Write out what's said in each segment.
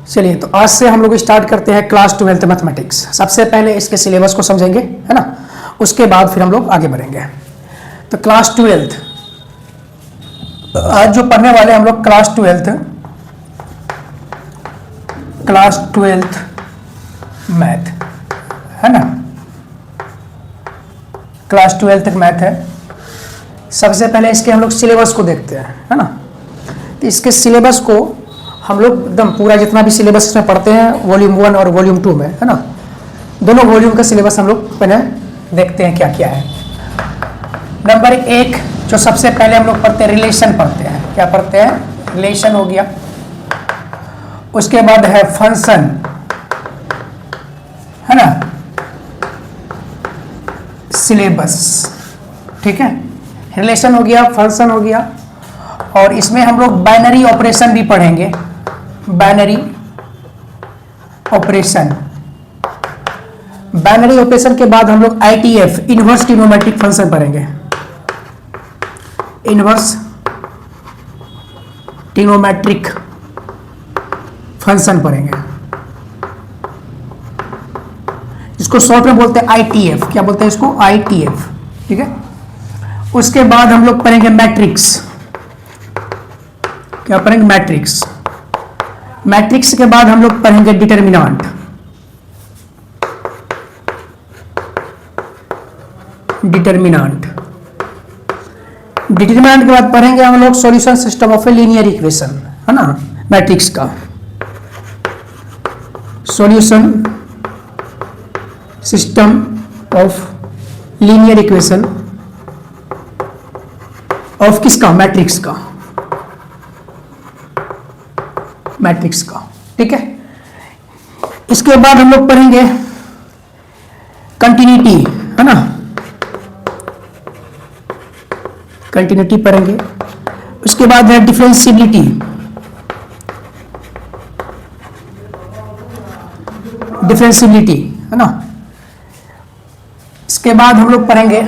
चलिए, तो आज से हम लोग स्टार्ट करते हैं क्लास 12th मैथमेटिक्स। सबसे पहले इसके सिलेबस को समझेंगे, है ना, उसके बाद फिर हम लोग आगे बढ़ेंगे। तो क्लास 12th आज जो पढ़ने वाले हम लोग क्लास 12th मैथ, है ना, क्लास 12th तक मैथ है। सबसे पहले इसके हम लोग सिलेबस को देखते हैं, है ना। तो इसके सिलेबस को हम लोग एकदम पूरा जितना भी सिलेबस इसमें पढ़ते हैं वॉल्यूम 1 और वॉल्यूम 2 में, है ना, दोनों वॉल्यूम का सिलेबस हम लोग पहले देखते हैं क्या क्या है। नंबर 1 जो सबसे पहले हम लोग पढ़ते हैं, रिलेशन पढ़ते हैं। क्या पढ़ते हैं? रिलेशन हो गया। उसके बाद है फंक्शन, है ना, सिलेबस, ठीक है। रिलेशन हो गया, फंक्शन हो गया, और इसमें हम लोग बाइनरी ऑपरेशन भी पढ़ेंगे। बाइनरी ऑपरेशन, बाइनरी ऑपरेशन के बाद हम लोग आईटीएफ, इनवर्स ट्रिग्नोमेट्रिक फंक्शन पढ़ेंगे। इनवर्स ट्रिग्नोमेट्रिक फंक्शन पढ़ेंगे, इसको शॉर्ट में बोलते हैं आईटीएफ। क्या बोलते हैं इसको? आईटीएफ, ठीक है। उसके बाद हम लोग पढ़ेंगे मैट्रिक्स। क्या पढ़ेंगे? मैट्रिक्स। मैट्रिक्स के बाद हम लोग पढ़ेंगे डिटरमिनेंट। डिटरमिनेंट डिटरमिनेंट के बाद पढ़ेंगे हम लोग solution system of a linear equation, है ना, मैट्रिक्स का solution system of linear equation of किसका? मैट्रिक्स का, मैट्रिक्स का, ठीक है। इसके बाद हम लोग पढ़ेंगे कंटिन्यूटी, है ना, कंटिन्यूटी पढ़ेंगे। उसके बाद है डिफरेंशियबिलिटी, डिफरेंशियबिलिटी, है ना। इसके बाद हम लोग पढ़ेंगे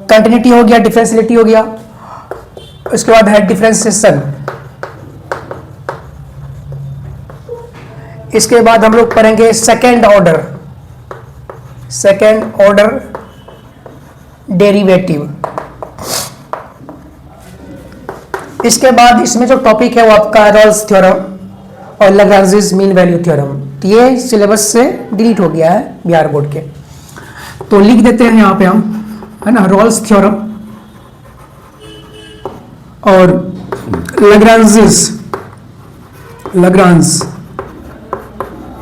कंटिन्यूटी हो गया, डिफरेंशियबिलिटी हो गया। उसके बाद है डिफरेंशिएशन। इसके बाद हम लोग पढ़ेंगे second order, second order derivative. इसके बाद इसमें जो टॉपिक है वो आपका रॉल्स थ्योरम और लाग्रांज मीन वैल्यू थ्योरम। तो ये सिलेबस से डिलीट हो गया है बिहार बोर्ड के, तो लिख देते हैं यहाँ पे हम, है ना, रॉल्स थ्योरम और लाग्रांज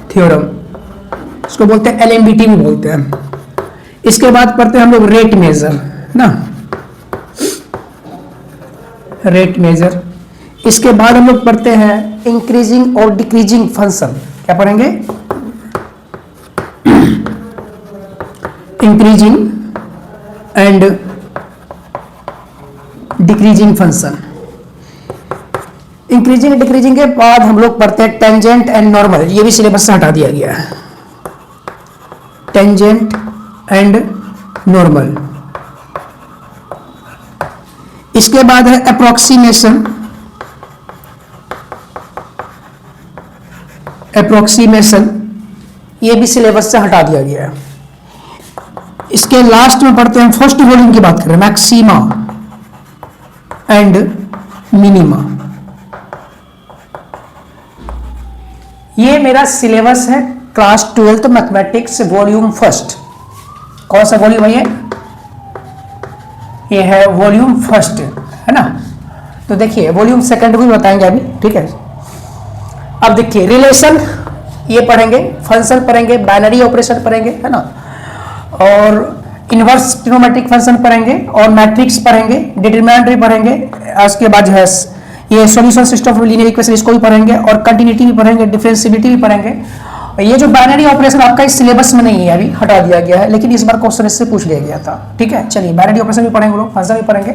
थ्योरम, इसको बोलते हैं एलएमबीटी भी बोलते हैं। इसके बाद पढ़ते हैं हम लोग रेट मेजर, ना, रेट मेजर। इसके बाद हम लोग पढ़ते हैं इंक्रीजिंग और डिक्रीजिंग फंक्शन। क्या पढ़ेंगे? Increasing and decreasing function. Increasing decreasing के बाद हम लोग पढ़ते हैं टेंजेंट एंड नॉर्मल। ये भी सिलेबस से हटा दिया गया है, टेंजेंट एंड नॉर्मल। इसके बाद है अप्रोक्सीमेशन, अप्रोक्सीमेशन, ये भी सिलेबस से हटा दिया गया है। इसके लास्ट में पढ़ते हैं, फर्स्ट वॉल्यूम की बात करें, मैक्सिमा एंड मिनिमा। ये मेरा सिलेबस है class 12th mathematics volume first. कौन सा वॉल्यूम है ये है वॉल्यूम फर्स्ट, है ना। तो देखिए वॉल्यूम सेकंड भी बताएंगे अभी, ठीक है। अब देखिए रिलेशन ये पढ़ेंगे, फंक्शन पढ़ेंगे, बाइनरी ऑपरेशन पढ़ेंगे, है ना, और इनवर्स ट्रिग्नोमेट्रिक फंक्शन पढ़ेंगे, और मैट्रिक्स पढ़ेंगे, डिटरमिनेंट भी पढ़ेंगे। उसके बाद जो है ये solution system of linear equation, इसको भी पढ़ेंगे, और कंटिन्यूटी भी पढ़ेंगे, डिफरेंशियबिलिटी भी पढ़ेंगे। ये जो बाइनरी ऑपरेशन आपका इस सिलेबस में नहीं है, अभी हटा दिया गया है, लेकिन इस बार क्वेश्चन इससे पूछ लिया गया था, ठीक है। चलिए बाइनरी ऑपरेशन भी पढ़ेंगे लोग, फंक्शन भी पढ़ेंगे,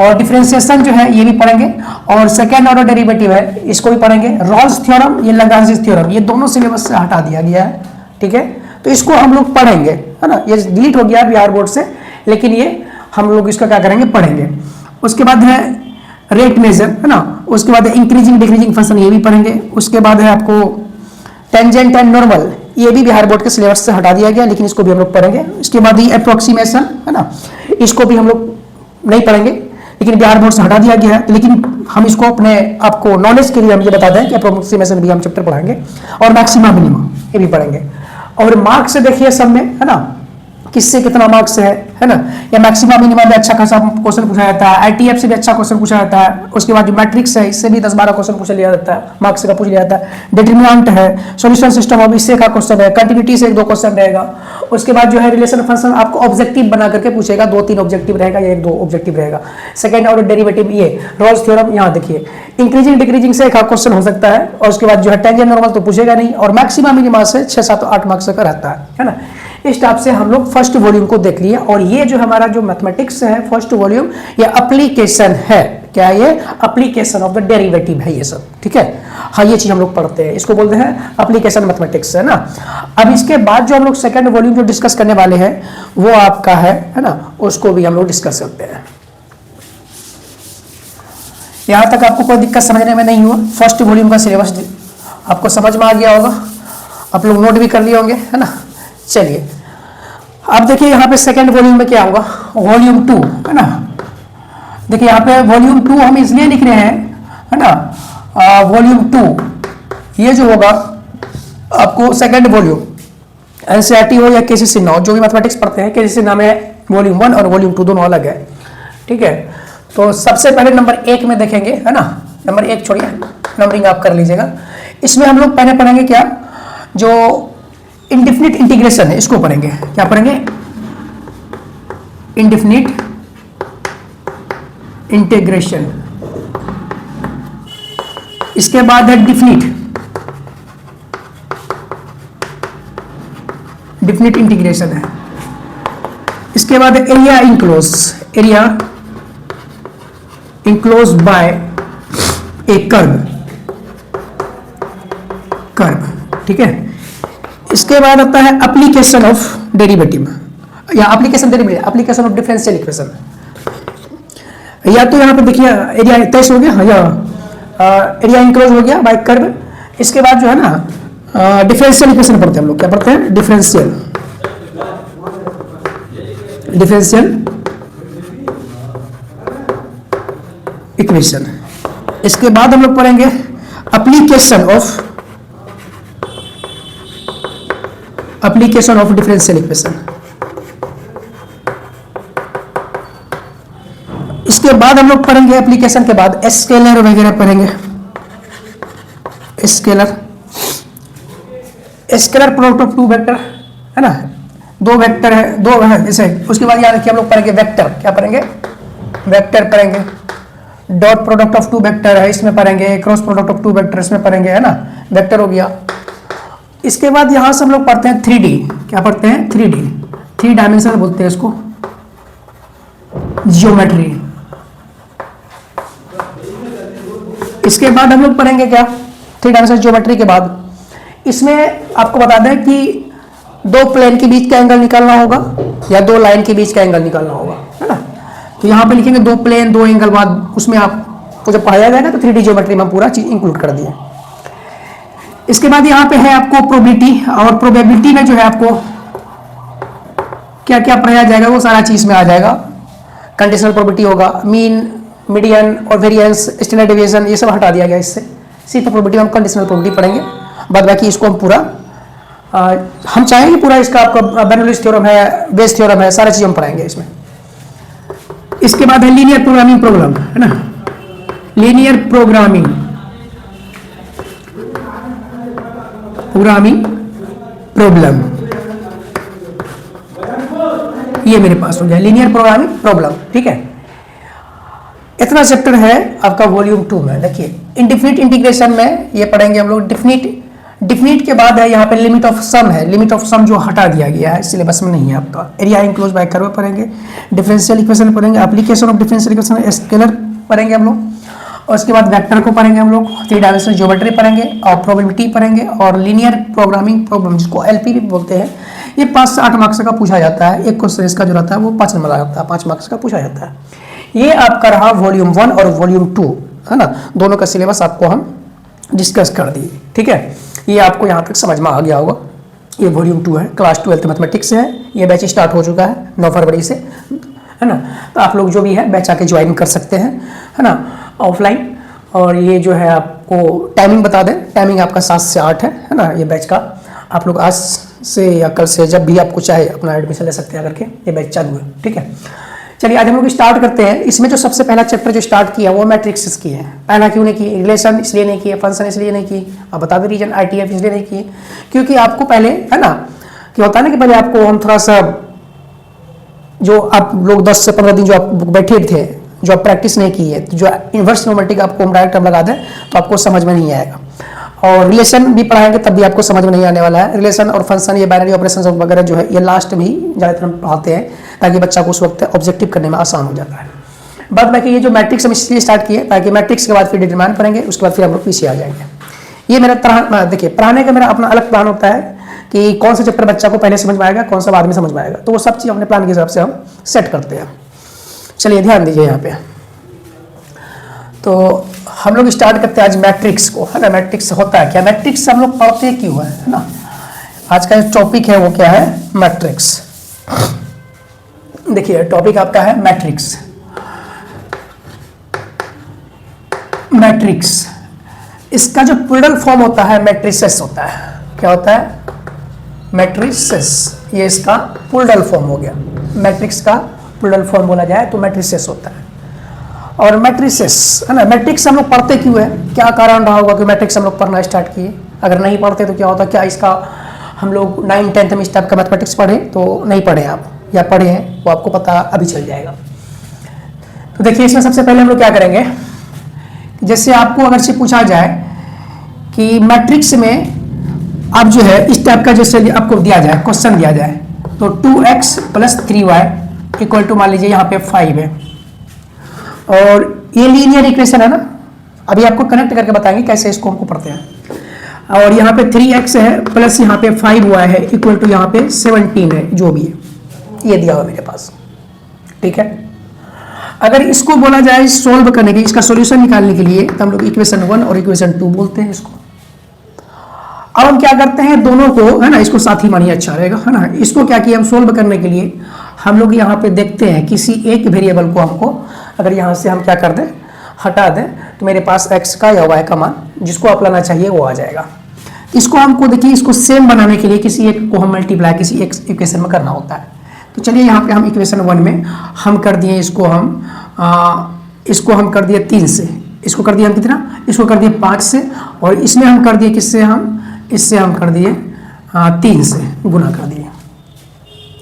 और डिफरेंशिएशन जो है ये भी पढ़ेंगे, और सेकेंड ऑर्डर डेरिवेटिव है इसको भी पढ़ेंगे। रॉल्स थ्योरम, ये लाग्रांज थ्योरम, ये दोनों सिलेबस से हटा दिया गया है, ठीक है। तो इसको हम लोग पढ़ेंगे, है ना, ये डिलीट हो गया बिहार बोर्ड से, लेकिन ये हम लोग इसका क्या करेंगे? पढ़ेंगे। उसके बाद है रेट मेजर, है ना। उसके बाद इंक्रीजिंग डिक्रीजिंग फंक्शन, ये भी पढ़ेंगे। उसके बाद है आपको टेंजेंट एंड नॉर्मल, ये भी बिहार बोर्ड के सिलेबस से हटा दिया गया, लेकिन इसको भी हम लोग पढ़ेंगे। इसके बाद ये अप्रोक्सीमेशन, है ना, इसको भी हम लोग नहीं पढ़ेंगे, लेकिन बिहार बोर्ड से हटा दिया गया है। लेकिन हम इसको अपने आपको नॉलेज के लिए हम ये बता दें कि अप्रोक्सीमेशन भी हम चैप्टर पढ़ाएंगे, और मैक्सिमा मिनिमा ये भी पढ़ेंगे। और मार्क्स देखिए सब में, है ना, किससे कितना मार्क्स है ना। या मैक्सिमा मिनिमा में अच्छा खासा क्वेश्चन पूछा जाता है, आईटीएफ से भी अच्छा क्वेश्चन पूछा जाता है। उसके बाद जो मैट्रिक्स है, इससे भी 10-12 क्वेश्चन पूछ लिया जाता है, मार्क्स का पूछ लिया जाता है। डिटरमिनेंट है, सॉल्यूशन सिस्टम ऑफ, इससे का क्वेश्चन है, कंटिन्यूटी से 1-2 क्वेश्चन रहेगा। उसके बाद जो है रिलेशन फंक्शन आपको ऑब्जेक्टिव बना करके पूछेगा, 2-3 ऑब्जेक्टिव रहेगा या 1-2 ऑब्जेक्टिव रहेगा। सेकंड ऑर्डर डेरिवेटिव, ये रोल्स थ्योरम, यहाँ देखिए इंक्रीजिंग डिक्रीजिंग से एक क्वेश्चन हो सकता है। और उसके बाद जो है टेंजेंट नॉर्मल तो पूछेगा नहीं, और मैक्सिमा मिनिमा से 6-7-8 मार्क्स का रहता है ना। इस टाइप से हम लोग फर्स्ट वॉल्यूम को देख लिए। और ये जो हमारा जो मैथमेटिक्स है फर्स्ट वॉल्यूम, ये एप्लीकेशन है। क्या ये एप्लीकेशन ऑफ द डेरिवेटिव है ये सब, ठीक है। हाँ, ये चीज हम लोग पढ़ते हैं, इसको बोलते हैं एप्लीकेशन मैथमेटिक्स, है ना। अब इसके बाद जो हम लोग सेकंड वॉल्यूम जो डिस्कस करने वाले हैं वो आपका है ना, उसको भी हम लोग डिस्कस करते हैं। यहां तक आपको कोई दिक्कत समझने में नहीं हुआ? फर्स्ट वॉल्यूम का सिलेबस आपको समझ में आ गया होगा, आप लोग नोट भी कर लिए होंगे, है ना। चलिए अब देखिए यहाँ पे सेकंड वॉल्यूम में क्या होगा, वॉल्यूम 2, है ना। देखिए यहाँ पे वॉल्यूम 2 हम इसलिए लिख रहे हैं, है ना, वॉल्यूम 2 ये जो होगा आपको सेकंड वॉल्यूम, एनसीईआरटी हो या केसीसी हो, जो भी मैथमेटिक्स पढ़ते हैं, केसीसी नाम है वॉल्यूम 1 और वॉल्यूम 2 दोनों अलग है, ठीक है। तो सबसे पहले नंबर 1 में देखेंगे, है ना। नंबर 1 छोड़िए, नंबरिंग आप कर लीजिएगा। इसमें हम लोग पहले पढ़ेंगे क्या, जो इंडेफिनिट इंटीग्रेशन है, इसको पढ़ेंगे। क्या पढ़ेंगे? Indefinite integration. इसके बाद है डिफिनिट इंटीग्रेशन है। इसके बाद एरिया इंक्लोज बाय ए कर्व, ठीक है। इसके बाद आता है एप्लीकेशन ऑफ डेरिवेटिव या एप्लीकेशन ऑफ डिफरेंशियल इक्वेशन। या तो यहाँ पे देखिए एरिया तय हो गया, या एरिया इंक्लोज हो गया बाय कर्व। इसके बाद जो है ना डिफरेंशियल इक्वेशन पढ़ते हैं हम लोग। क्या पढ़ते हैं? Differential equation. इसके बाद हम लोग पढ़ेंगे एप्लीकेशन ऑफ डिफरेंशियल इक्वेशन। इसके बाद हम लोग पढ़ेंगे एप्लीकेशन के बाद स्केलर वगैरह पढ़ेंगे। स्केलर प्रोडक्ट ऑफ 2 वेक्टर, है ना, 2 वेक्टर है, 2 है जैसे। उसके बाद याद रखिए हम लोग पढ़ेंगे वेक्टर। क्या पढ़ेंगे? वेक्टर पढ़ेंगे। डॉट प्रोडक्ट ऑफ 2 वेक्टर है, इसमें पढ़ेंगे। क्रॉस प्रोडक्ट ऑफ 2 वेक्टर इसमें पढ़ेंगे, है ना। वेक्टर हो गया। इसके बाद यहां से हम लोग पढ़ते हैं 3D। क्या पढ़ते हैं? 3 डायमेंशन बोलते हैं इसको, जियोमेट्री। इसके बाद हम लोग पढ़ेंगे क्या, 3 डायमेंशन जियोमेट्री के बाद इसमें आपको बता दें कि 2 प्लेन के बीच का एंगल निकालना होगा या 2 लाइन के बीच का एंगल निकालना होगा, है ना। तो यहाँ पे लिखेंगे 2 प्लेन 2 एंगल, बाद उसमें आपको जब पढ़ाया जाएगा तो 3D जियोमेट्री में पूरा चीज इंक्लूड कर दिया। इसके बाद यहाँ पे है आपको प्रोबेबिलिटी, और प्रोबेबिलिटी में जो है आपको क्या क्या पढ़ाया जाएगा वो सारा चीज में आ जाएगा। कंडीशनल प्रोबेबिलिटी होगा, मीन, मीडियन और वेरिएंस, स्टैंडर्ड डेविएशन, ये सब हटा दिया गया इससे। सिर्फ प्रोबेबिलिटी हम कंडीशनल प्रोबेबिलिटी पढ़ेंगे, बाद बाकी इसको हम पूरा हम चाहेंगे पूरा इसका आपका बर्नौलीज थ्योरम है, बेस थ्योरम है, सारी चीज हम पढ़ाएंगे इसमें। इसके बाद है लीनियर प्रोग्रामिंग प्रॉब्लम, है ना। लीनियर प्रोग्रामिंग प्रॉब्लम, ये मेरे पास हो गया लीनियर प्रोग्रामिंग प्रॉब्लम, ठीक है। इतना चैप्टर है आपका वॉल्यूम 2 में। देखिए इंडेफिनिट इंटीग्रेशन में ये पढ़ेंगे हम लोग। डिफिनिट के बाद है यहाँ पे लिमिट ऑफ सम है। लिमिट ऑफ सम जो हटा दिया गया है, सिलेबस में नहीं है आपका। एरिया इंक्लोज बाय कर्व पढ़ेंगे, डिफरेंशियल इक्वेशन पढ़ेंगे, application of differential equation, scalar पढ़ेंगे हम लोग। और उसके बाद वेक्टर को पढ़ेंगे हम लोग, 3 डायमेंशनल ज्योमेट्री पढ़ेंगे, और प्रोबेबिलिटी पढ़ेंगे, और लीनियर प्रोग्रामिंग प्रॉब्लम जिसको LP भी बोलते हैं। ये 5 से 8 मार्क्स का पूछा जाता है। एक क्वेश्चन इसका जो रहता है वो 5 नंबर आता है, 5 मार्क्स का पूछा जाता है। ये आपका रहा वॉल्यूम 1 और वॉल्यूम 2, है ना, दोनों का सिलेबस आपको हम डिस्कस कर दिए। ठीक है, ये आपको यहाँ तक समझ में आ गया होगा। ये वॉल्यूम 2 है, क्लास 12 मैथमेटिक्स है। ये बैच स्टार्ट हो चुका है 9 फरवरी से, है ना। तो आप लोग जो भी है बैच आके ज्वाइन कर सकते हैं, है ना, ऑफलाइन। और ये जो है आपको टाइमिंग बता दें, टाइमिंग आपका 7 से 8 है ना। ये बैच का आप लोग आज से या कल से जब भी आपको चाहे अपना एडमिशन ले सकते हैं करके, ये बैच चालू है। ठीक है, चलिए आज हम लोग स्टार्ट करते हैं। इसमें जो सबसे पहला चैप्टर जो स्टार्ट किया वो मैट्रिक्स की है। पहला क्यों नहीं की? रिलेशन इसलिए नहीं किए, फंक्शन इसलिए नहीं की, अब बता दें रीजन, ITF इसलिए नहीं किए क्योंकि आपको पहले, है ना, कि होता है ना कि पहले आपको हम थोड़ा सा, जो आप लोग 10 से 15 दिन जो आप बैठे थे, जो आप प्रैक्टिस नहीं की है, जो इन्वर्स न्यूमेरिक आपको हम डायरेक्ट लगा दें तो आपको समझ में नहीं आएगा। और रिलेशन भी पढ़ाएंगे तब भी आपको समझ में नहीं आने वाला है। रिलेशन और फंक्शन, ये बाइनरी ऑपरेशन वगैरह जो है ये लास्ट में ही ज़्यादातर हम पढ़ाते हैं ताकि बच्चा को उस वक्त ऑब्जेक्टिव करने में आसान हो जाता है। बाद बाकी ये जो मैट्रिक्स हम इसलिए स्टार्ट किए ताकि मैट्रिक्स के बाद फिर डिटरमाइन पढ़ेंगे, उसके बाद फिर हम लोग पीछे आ जाएंगे। ये मेरा तरह, देखिए पढ़ाने का मेरा अपना अलग प्लान होता है कि कौन सा चैप्टर बच्चा को पहले समझ में आएगा, कौन सा बाद में समझ में आएगा, तो वो सब चीज़ अपने प्लान के हिसाब से हम सेट करते हैं। चलिए ध्यान दीजिए यहाँ पे। तो हम लोग स्टार्ट करते हैं आज मैट्रिक्स को, है ना। मैट्रिक्स होता है क्या, मैट्रिक्स हम लोग पढ़ते क्यों है ना। आज का जो टॉपिक है वो क्या है, मैट्रिक्स। देखिए टॉपिक आपका है मैट्रिक्स। मैट्रिक्स, इसका जो प्लूरल फॉर्म होता है मैट्रिसेस होता है। क्या होता है, मैट्रिसेस। ये इसका प्लूरल फॉर्म हो गया। मैट्रिक्स का प्लूरल फॉर्म बोला जाए तो मैट्रिसेस होता है। और मैट्रिसेस, है ना, मैट्रिक्स हम लोग पढ़ते क्यों है, क्या कारण रहा होगा कि मैट्रिक्स हम लोग पढ़ना स्टार्ट किए। अगर नहीं पढ़ते तो क्या होता, क्या इसका हम लोग 9, 10 में इस टाइप का मैथमेटिक्स पढ़े तो नहीं पढ़े आप, या पढ़े हैं वो आपको पता अभी चल जाएगा। तो देखिए इसमें सबसे पहले हम लोग क्या करेंगे, जैसे आपको अगर से पूछा जाए कि मैट्रिक्स में आप जो है इस टाइप का जैसे आपको दिया जाए, क्वेश्चन दिया जाए, तो 2x + 3y इक्वल टू मान लीजिए यहाँ पे 5 है, और ये लीनियर इक्वेशन है ना। अभी आपको कनेक्ट करके बताएंगे कैसे इसको हमको पढ़ते हैं। और यहाँ पे 3x है प्लस यहाँ पे 5y है इक्वल टू यहाँ पे 17 है, जो भी है ये दिया हुआ मेरे पास। ठीक है, अगर इसको बोला जाए सोल्व करने के, इसका सॉल्यूशन निकालने के लिए, तो हम लोग इक्वेशन 1 और इक्वेशन 2 बोलते हैं इसको। अब हम क्या करते हैं, दोनों को, है ना, इसको साथ ही मानिए अच्छा रहेगा, है ना। इसको क्या किया हम सोल्व करने के लिए, हम लोग यहाँ पे देखते हैं किसी एक वेरिएबल को हमको अगर यहाँ से हम क्या कर दें, हटा दें, तो मेरे पास x का या y का मान जिसको आप लाना चाहिए वो आ जाएगा। इसको हमको देखिए, इसको सेम बनाने के लिए किसी एक को हम मल्टीप्लाई किसी एक इक्वेशन में करना होता है। तो चलिए यहाँ पे हम इक्वेशन 1 में हम कर दिए इसको हम कर दिए 3 से, इसको कर दिए हम कितना, इसको कर दिए 5 से, और इसमें हम कर दिए किससे, इससे हम कर दिए 3 से गुना कर दिए।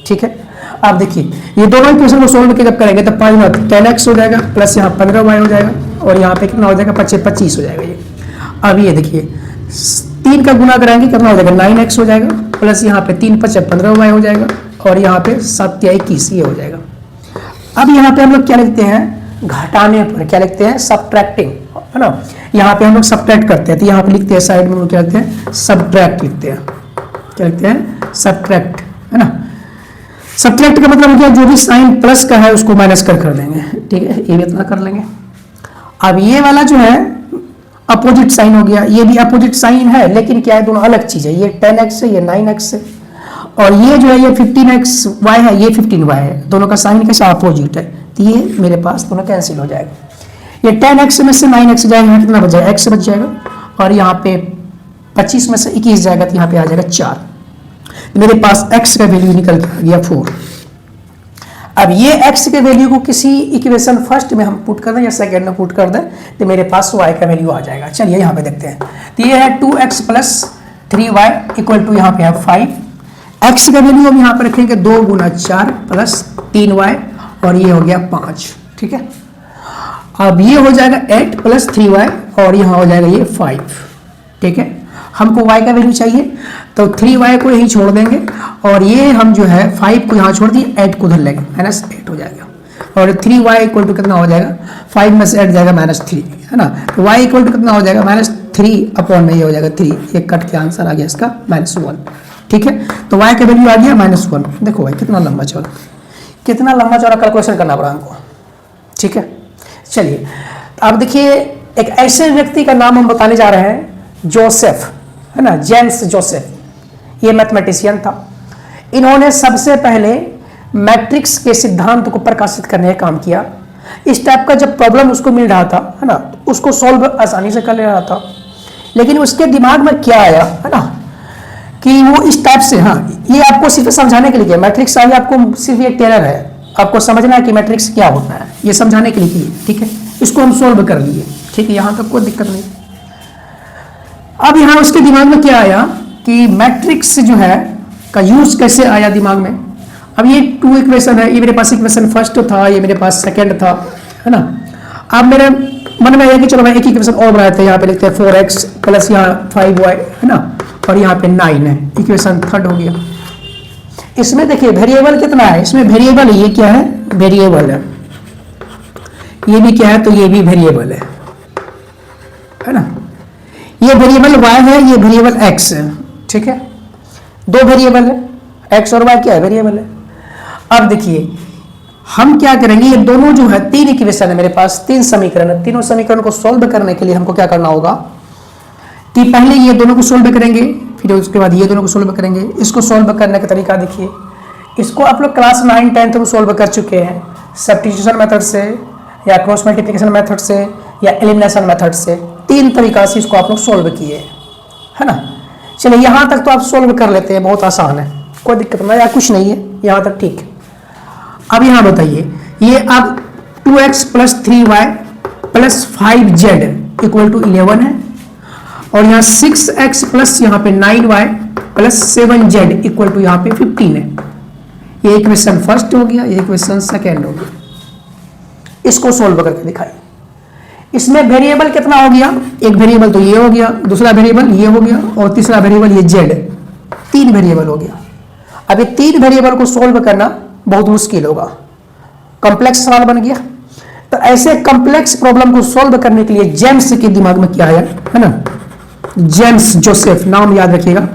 ठीक है, आप देखिए ये दोनों इक्वेशन को सोल्व जब करेंगे तो 5 10x हो जाएगा, प्लस यहाँ 15y हो जाएगा, और यहाँ पे कितना हो जाएगा 25 हो जाएगा ये। अब ये देखिए 3 का गुना कराएंगे कितना हो जाएगा 9x हो जाएगा, प्लस यहाँ पे 3 × 5 = 15y हो जाएगा, और यहाँ पे 7 × 21 ये हो जाएगा। अब यहाँ पे हम लोग क्या लिखते हैं, घटाने पर क्या लिखते हैं, सब्ट्रैक्टिंग, है ना। यहाँ पे हम लोग सब्ट्रैक्ट करते हैं, तो यहाँ पे लिखते हैं साइड में हम लोग क्या लिखते हैं, सब्ट्रैक्ट लिखते हैं। क्या लिखते हैं, सब्ट्रैक्ट, है ना। सब्ट्रैक्ट का मतलब क्या, जो भी साइन प्लस का है उसको माइनस कर देंगे। ठीक है, ये भी इतना कर लेंगे। अब ये वाला जो है अपोजिट साइन हो गया, ये भी अपोजिट साइन है, लेकिन क्या है, दोनों अलग चीज है। ये 10x है, ये 9x है, और ये जो है ये 15xy है, ये 15y है, दोनों का साइन कैसा अपोजिट है, तो ये मेरे पास दोनों कैंसिल हो जाएगा। ये 10x में से 9x जाएगा, कितना बच जाएगा, x बच जाएगा, और यहाँ पे 25 में से 21 जाएगा, तो यहाँ पे आ जाएगा 4। मेरे पास x का वैल्यू निकल के आ गया 4। अब ये x के वैल्यू को किसी इक्वेशन फर्स्ट में हम पुट कर दें या सेकंड में पुट कर दें, तो मेरे पास y का वैल्यू आ जाएगा। चलिए यहाँ पे देखते हैं, तो ये है 2x + 3y इक्वल टू यहाँ पे है 5। x का वैल्यू हम यहाँ पे रखेंगे 2 × 4 + 3y, और ये हो गया 5। ठीक है, अब ये हो जाएगा 8 + 3y, और यहाँ हो जाएगा ये 5। ठीक है, हमको y का वैल्यू चाहिए, तो 3y को यहीं छोड़ देंगे, और ये हम जो है 5 को यहाँ छोड़ दिए, 8 को उधर लेंगे, -8 हो जाएगा, और 3y इक्वल टू कितना हो जाएगा, 5 में से 8 जाएगा -3, है ना। तो y इक्वल टू कितना हो जाएगा, -3/में ये हो जाएगा 3, ये कट के आंसर आ गया इसका -1। ठीक है, तो y का वैल्यू आ गया -1। देखो भाई कितना लंबा चौड़ा कैलकुलेशन करना पड़ा हमको, ठीक है, चलिए अब देखिए एक ऐसे व्यक्ति का नाम हम बताने जा रहे हैं, जोसेफ, है ना, जेम्स जोसेफ। ये मैथमेटिशियन था। इन्होंने सबसे पहले मैट्रिक्स के सिद्धांत को प्रकाशित करने का काम किया। इस टाइप का जब प्रॉब्लम उसको मिल रहा था, है ना, उसको सॉल्व आसानी से कर ले रहा था। लेकिन उसके दिमाग में क्या आया, है ना, कि वो इस टाइप से, हाँ, ये आपको सिर्फ समझाने के लिए, मैट्रिक्स आगे आपको सिर्फ एक टेलर है, आपको समझना है कि मैट्रिक्स क्या होता है, ये समझाने के लिए, ठीक है। इसको हम सोल्व कर लिए, ठीक है, यहां तक कोई दिक्कत नहीं। अब यहां उसके दिमाग में क्या आया कि मैट्रिक्स जो है का यूज कैसे आया दिमाग में। अब ये 2 इक्वेशन है, ये मेरे पास इक्वेशन फर्स्ट था, ये मेरे पास सेकंड था, है ना। अब मेरे मन में आया कि चलो मैं एक इक्वेशन और बनाते हैं, यहाँ पे लिखते हैं 4x प्लस यहाँ 5y, है ना, और यहाँ पे 9 है, इक्वेशन थर्ड हो गया। इसमें देखिए वेरिएबल कितना है, इसमें वेरिएबल, ये क्या है, वेरिएबल है, ये भी क्या है, तो ये भी वेरिएबल है ना। ये वेरिएबल y है, ये वेरिएबल x है, ठीक है, 2 वेरिएबल है, x और y क्या है, वेरिएबल है। अब देखिए हम क्या करेंगे, ये दोनों जो है 3 इक्वेशन है मेरे पास, 3 समीकरण है, तीनों समीकरण को सोल्व करने के लिए हमको क्या करना होगा कि पहले ये दोनों को सोल्व करेंगे, फिर उसके बाद ये दोनों को सोल्व करेंगे। इसको सोल्व करने का तरीका देखिए, इसको आप लोग क्लास 9, 10 में सोल्व कर चुके हैं, सब्स्टिट्यूशन मेथड से या क्रॉस मल्टीप्लिकेशन मेथड से या एलिमिनेशन मेथड से, 3 तरीका से इसको आप लोग सोल्व किए, है ना। चलिए यहाँ तक तो आप सोल्व कर लेते हैं, बहुत आसान है, कोई दिक्कत नहीं या कुछ नहीं है, यहाँ तक ठीक है। अब यहाँ बताइए, ये अब 2x plus 3y plus 5z equal to 11 है, और यहाँ 6x प्लस यहाँ पे 9y plus 7z equal to यहाँ पे 15 है। ये इक्वेशन फर्स्ट हो गया, ये इक्वेशन सेकेंड हो गया। इसको सोल्व करके दिखाइए। इसमें वेरिएबल कितना हो गया, एक वेरिएबल तो ये हो गया, दूसरा वेरिएबल ये हो गया, और तीसरा वेरिएबल ये z, 3 वेरिएबल हो गया। अब ये 3 वेरिएबल को सोल्व करना बहुत मुश्किल होगा, कॉम्प्लेक्स सवाल बन गया। तो ऐसे कॉम्प्लेक्स प्रॉब्लम को सोल्व करने के लिए जेम्स के दिमाग में क्या आया, है ना, जेम्स जोसेफ, नाम याद रखिएगा,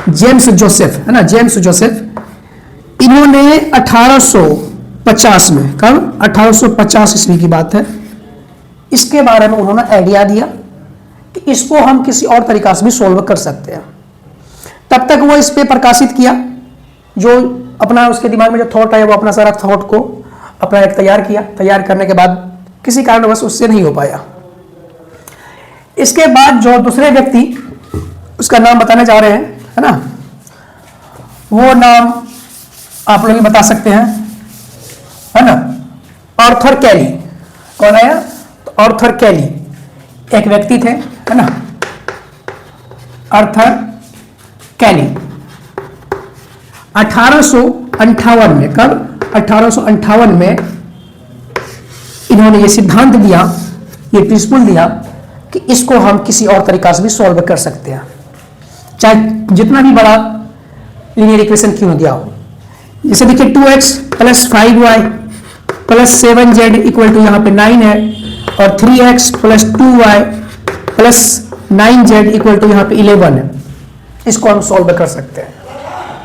जेम्स जोसेफ, है ना, जेम्स जोसेफ। इन्होंने 1850 में, कब, 1850 ईस्वी की बात है, इसके बारे में उन्होंने आइडिया दिया कि इसको हम किसी और तरीका से भी सोल्व कर सकते हैं। तब तक वो इस पे प्रकाशित किया, जो अपना उसके दिमाग में जो थॉट है, वो अपना सारा थॉट को अपना एक तैयार किया। तैयार करने के बाद किसी कारणवश उससे नहीं हो पाया। इसके बाद जो दूसरे व्यक्ति, उसका नाम बताने जा रहे हैं, है ना, वो नाम आप लोग बता सकते हैं, है ना, आर्थर कैली। कौन आया, तो आर्थर कैली एक व्यक्ति थे, है ना, आर्थर कैली। 1858 में, कब, 1858 में इन्होंने ये सिद्धांत दिया, ये प्रिंसिपल दिया कि इसको हम किसी और तरीका से भी सॉल्व कर सकते हैं, चाहे जितना भी बड़ा लीनियर इक्वेशन क्यों न दिया हो। जैसे देखिए 2x plus 5y plus 7z equal to यहाँ पे 9 है, और 3x plus 2y plus 9z equal to यहाँ पे 11 है। इसको हम सॉल्व कर सकते हैं।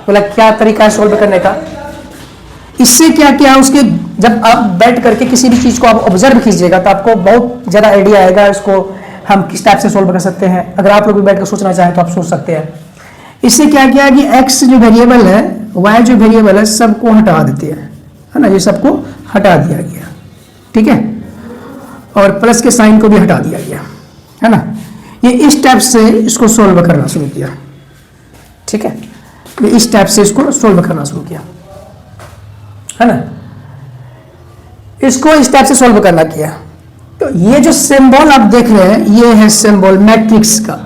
बोला क्या तरीका है सॉल्व करने का, इससे क्या क्या उसके, जब आप बैठ करके किसी भी चीज को आप ऑब्जर्व कीजिएगा तो आपको बहुत ज्यादा आइडिया आएगा इसको हम किस टाइप से सॉल्व कर सकते हैं। अगर आप लोग भी बैठ कर सोचना चाहें तो आप सोच सकते हैं। इससे क्या किया कि x जो वेरिएबल है, y जो वेरिएबल है, सबको हटा देते हैं, है ना, ये सबको हटा दिया गया, ठीक है, और प्लस के साइन को भी हटा दिया गया, है ना। ये इस टाइप से इसको सॉल्व करना शुरू किया, ठीक है, ये इस टाइप से इसको सॉल्व करना शुरू किया, है ना, इसको इस टाइप से सॉल्व करना किया। तो ये जो सिंबल आप देख रहे हैं, ये है सिंबल मैट्रिक्स का।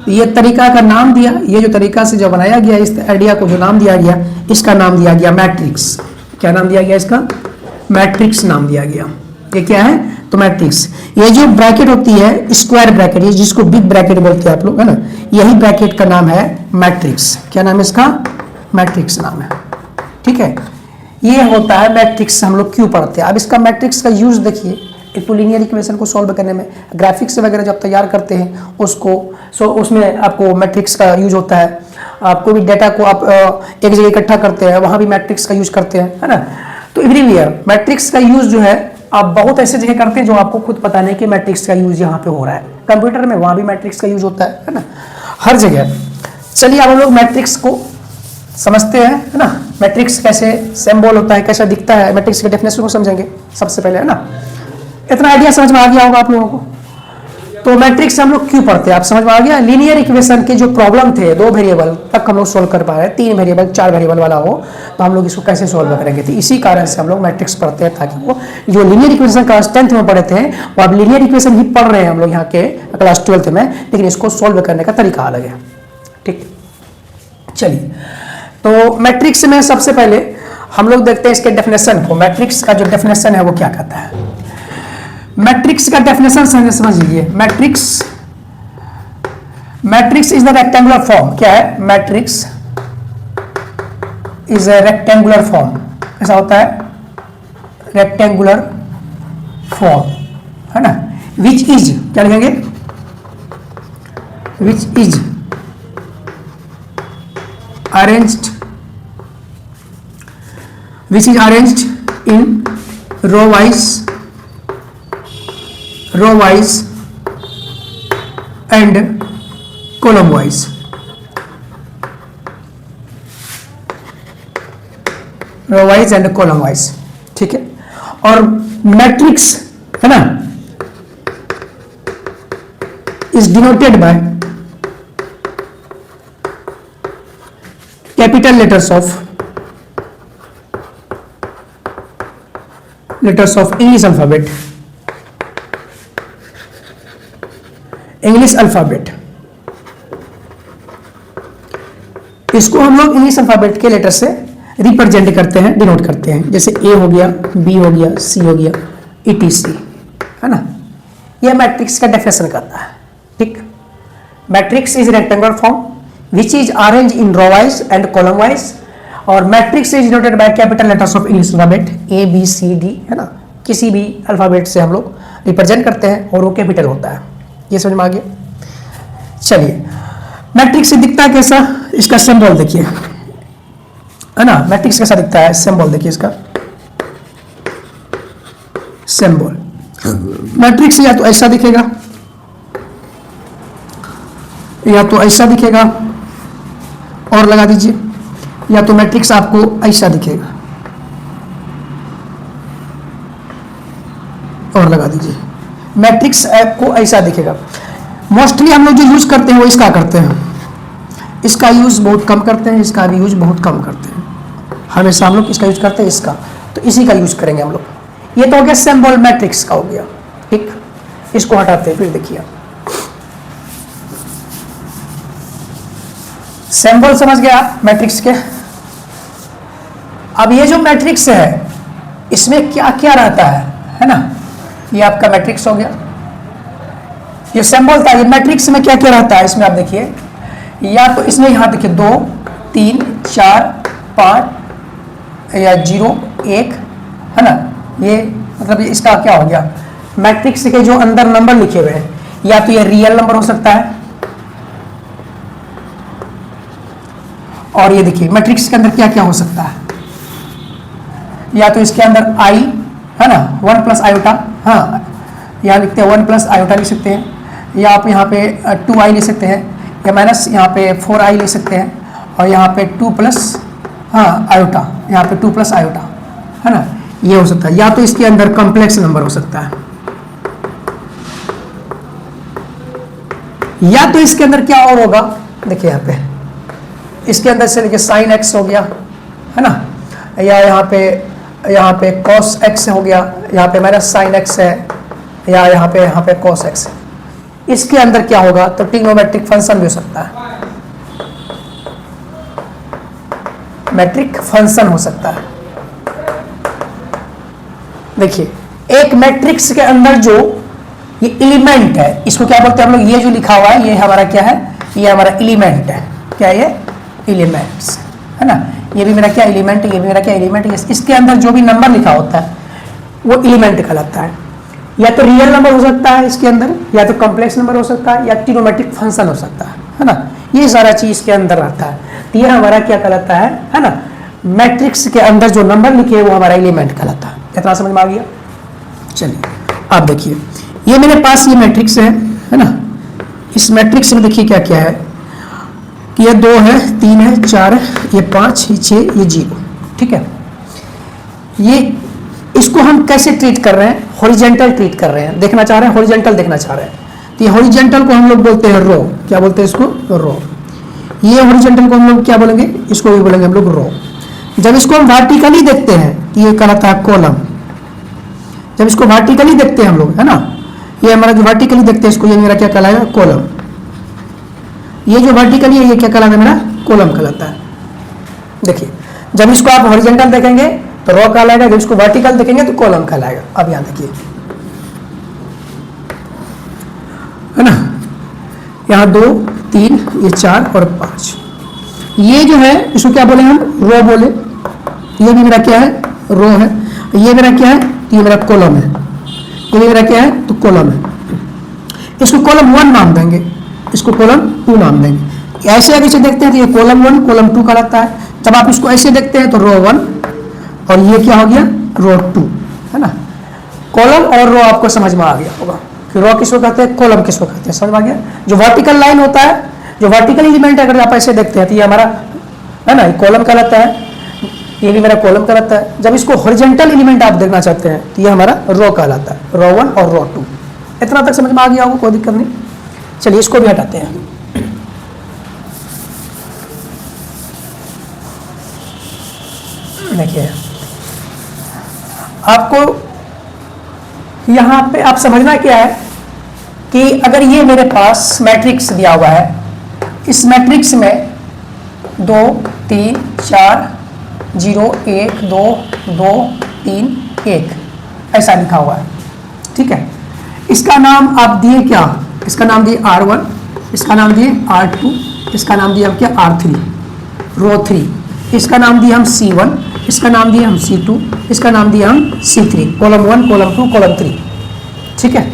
ये तरीका का नाम दिया, ये जो तरीका से जो बनाया गया, इस आइडिया को जो नाम दिया गया, इसका नाम दिया गया मैट्रिक्स। क्या नाम दिया गया इसका, मैट्रिक्स नाम दिया गया। ये क्या है, तो मैट्रिक्स। ये जो ब्रैकेट होती है, स्क्वायर ब्रैकेट, ये जिसको बिग ब्रैकेट बोलते हैं आप लोग, है ना, यही ब्रैकेट का नाम है मैट्रिक्स। क्या नाम है इसका, मैट्रिक्स नाम है, ठीक है। ये होता है मैट्रिक्स, हम लोग क्यों पढ़ते हैं। अब इसका मैट्रिक्स का यूज देखिए, एक तो लीनियर इक्वेशन को सॉल्व करने में, ग्राफिक्स वगैरह जब तैयार करते हैं उसको, उसमें आपको मैट्रिक्स का यूज होता है। आपको भी डेटा को आप एक जगह इकट्ठा करते हैं, वहाँ भी मैट्रिक्स का यूज करते हैं, है ना। तो एवरीवेयर मैट्रिक्स का यूज जो है आप बहुत ऐसे जगह करते हैं जो आपको खुद पता नहीं कि मैट्रिक्स का यूज यहाँ पे हो रहा है। कंप्यूटर में वहां भी मैट्रिक्स का यूज होता है ना, हर जगह। चलिए अब हम लोग मैट्रिक्स को समझते हैं, है ना। मैट्रिक्स कैसे सिंबल होता है, कैसा दिखता है, मैट्रिक्स के डेफिनेशन को समझेंगे सबसे पहले, है ना। इतना आइडिया समझ में आ गया होगा आप लोगों को। तो मैट्रिक्स हम लोग क्यों पढ़ते हैं, आप समझ में आ गया। लीनियर इक्वेशन के जो प्रॉब्लम थे 2 वेरिएबल तक हम लोग सोल्व कर पा रहे हैं, 3 वेरिएबल 4 वेरिएबल वाला हो तो हम लोग इसको कैसे सोल्व करेंगे। तो इसी कारण से हम लोग मैट्रिक्स पढ़ते हैं, ताकि वो जो लीनियर इक्वेशन क्लास 10th में पढ़े थे वो अब लीनियर इक्वेशन ही पढ़ रहे हैं हम लोग यहाँ के क्लास 12th में, लेकिन इसको सोल्व करने का तरीका अलग है। ठीक, चलिए तो मैट्रिक्स में सबसे पहले हम लोग देखते हैं इसके डेफिनेशन को। मैट्रिक्स का जो डेफिनेशन है वो क्या कहता है। मैट्रिक्स का डेफिनेशन समझ लीजिए। Matrix is the rectangular form. क्या है, matrix is a rectangular form. कैसा होता है, रेक्टेंगुलर फॉर्म, है ना। विच इज, क्या लिखेंगे, which is arranged, which is arranged in row wise and column wise. Row wise and column wise, ठीक है। और मैट्रिक्स, है ना, is denoted by capital letters of English alphabet. English alphabet, इसको हम लोग इंग्लिश अल्फाबेट के लेटर से रिप्रेजेंट करते हैं, डिनोट करते हैं। जैसे ए हो गया, बी हो गया, सी हो गया, ETC, है ना। यह मैट्रिक्स का डेफिनेशन करता है। ठीक, matrix is rectangular form which is arrange in row wise and column wise. और matrix is denoted by capital letters of English alphabet ABCD, है ना। किसी भी अल्फाबेट से हम लोग रिप्रेजेंट करते हैं और वो कैपिटल होता है। ये समझ में आ गया। चलिए मैट्रिक्स से दिखता है कैसा, इसका सिंबल देखिए, है ना। मैट्रिक्स कैसा दिखता है, सिंबल देखिए इसका सिंबल। मैट्रिक्स या तो ऐसा दिखेगा या तो ऐसा दिखेगा, और लगा दीजिए, या तो मैट्रिक्स आपको ऐसा दिखेगा और लगा दीजिए। मैट्रिक्स आपको ऐसा दिखेगा। मोस्टली हम लोग जो यूज करते हैं वो इसका करते हैं, इसका यूज बहुत कम करते हैं, इसका भी यूज बहुत कम करते हैं। हमेशा हम लोग इसका यूज करते हैं, इसका, तो इसी का यूज करेंगे हम लोग। ये तो हो गया सिंबल मैट्रिक्स का हो गया। ठीक, इसको हटाते हैं, फिर देखिए सिंबल समझ गया मैट्रिक्स के। अब ये जो मैट्रिक्स है इसमें क्या क्या रहता है ना। ये आपका मैट्रिक्स हो गया, ये सिंबल था। ये मैट्रिक्स में क्या क्या रहता है इसमें आप देखिए, या तो इसमें यहां देखिए 2 3 4 5 या 0 1, है ना। ये मतलब इसका क्या हो गया, मैट्रिक्स के जो अंदर नंबर लिखे हुए हैं, या तो ये रियल नंबर हो सकता है, और ये देखिए मैट्रिक्स के अंदर क्या क्या हो सकता है, या तो इसके अंदर I, है ना, 1 प्लस आयोटा, हाँ यहाँ लिखते हैं 1 प्लस आयोटा लिख सकते हैं, या आप यहाँ पे 2I ले सकते हैं, या माइनस यहाँ पे 4I ले सकते हैं, और यहाँ पे 2 प्लस, हाँ आयोटा, यहाँ पे 2 प्लस आयोटा, है ना। ये हो सकता है, या तो इसके अंदर कॉम्प्लेक्स नंबर हो सकता है, या तो इसके अंदर क्या और होगा, देखिए यहाँ पे इसके अंदर से देखिए साइन x हो गया, है ना, या यहाँ पे cos x हो गया, यहाँ पे माइनस साइन x है, या यहाँ पे cos x है। इसके अंदर क्या होगा, तो ट्रिग्नोमेट्रिक फंक्शन भी हो सकता है, मैट्रिक फंक्शन हो सकता है। देखिए एक मैट्रिक्स के अंदर जो ये एलिमेंट है, इसको क्या बोलते हैं हम लोग, ये जो लिखा हुआ है ये हमारा क्या है, ये हमारा एलिमेंट है। क्या ये एलिमेंट्स, है ना। ये भी मेरा क्या एलिमेंट है, ये भी मेरा क्या एलिमेंट है। इसके अंदर जो भी नंबर लिखा होता है वो एलिमेंट कहलाता है। या तो रियल नंबर हो सकता है इसके अंदर, या तो कॉम्प्लेक्स नंबर हो सकता है, या ट्रिग्नोमेट्रिक फंक्शन हो सकता है ना। ये सारा चीज इसके अंदर रहता है। तो ये हमारा क्या कहलाता है ना, मैट्रिक्स के अंदर जो नंबर लिखे हैं वो हमारा एलिमेंट कहलाता है। इतना समझ में आ गया? चलिए आप देखिए, ये मेरे पास ये मैट्रिक्स है ना। इस मैट्रिक्स में देखिए क्या क्या है कि ये 2 है, 3 है, 4 है, ये 5, ये 6, ये 0। ठीक है, ये इसको हम कैसे ट्रीट कर रहे हैं? हॉरिजेंटल ट्रीट कर रहे हैं, देखना चाह रहे हैं, हॉरिजेंटल देखना चाह रहे हैं। तो ये हॉरिजेंटल को हम लोग बोलते हैं रो। क्या बोलते हैं इसको? रो। ये हॉरिजेंटल को हम लोग क्या बोलेंगे? इसको भी बोलेंगे हम लोग रो। जब इसको हम वर्टिकली देखते हैं तो ये कहलाता है कॉलम। जब इसको वर्टिकली देखते हैं हम लोग, है ना, ये हमारा जो वर्टिकली देखते हैं इसको, ये मेरा क्या कहलाएगा? कॉलम। ये जो वर्टिकली है ये क्या कहलाता है? मेरा कॉलम कहलाता है। देखिए, जब इसको आप हॉरिजेंटल देखेंगे तो रो कहलाएगा, जब इसको वर्टिकल देखेंगे तो कॉलम कहलाएगा। अब यहां देखिए, है ना, यहाँ 2, 3, ये 4 और 5। ये जो है इसको क्या बोले हम? रो बोले। ये भी मेरा क्या है? रो है। ये मेरा क्या है? ये मेरा कॉलम है। ये भी मेरा क्या है? तो कॉलम है। इसको कॉलम 1 नाम देंगे, इसको कॉलम 2 नाम देंगे। ऐसे अगर इसे देखते हैं तो ये कॉलम 1 कॉलम 2 कहलाता है। जब आप इसको ऐसे देखते हैं तो रो 1 और ये क्या हो गया? रो 2, है ना। कॉलम और रो आपको समझ में आ गया होगा कि रो किसको कहते हैं, कॉलम किसको कहते हैं, समझ में आ गया। जो वर्टिकल लाइन होता है, जो वर्टिकल एलिमेंट अगर आप ऐसे देखते हैं तो ये हमारा, है ना, कॉलम कहलाता है। ये भी मेरा कॉलम कहलाता है। जब इसको हॉरिजेंटल एलिमेंट आप देखना चाहते हैं तो ये हमारा रो कहलाता है, रो 1 और रो 2। इतना तक समझ में आ गया होगा, कोई दिक्कत नहीं। चलिए इसको भी हटाते हैं। देखिए, आपको यहां पे आप समझना क्या है कि अगर ये मेरे पास मैट्रिक्स दिया हुआ है, इस मैट्रिक्स में 2, 3, 4, 0, 1, 2, 2, 3, 1 ऐसा लिखा हुआ है। ठीक है, इसका नाम आप दिए क्या? इसका नाम दिए R1, इसका नाम दिए R2, इसका नाम दिए हम क्या? R3, रो 3। इसका नाम दिया हम C1, इसका नाम दिया हम C2, इसका नाम दिया हम C3, कॉलम 1, कॉलम 2, कॉलम 3। ठीक है,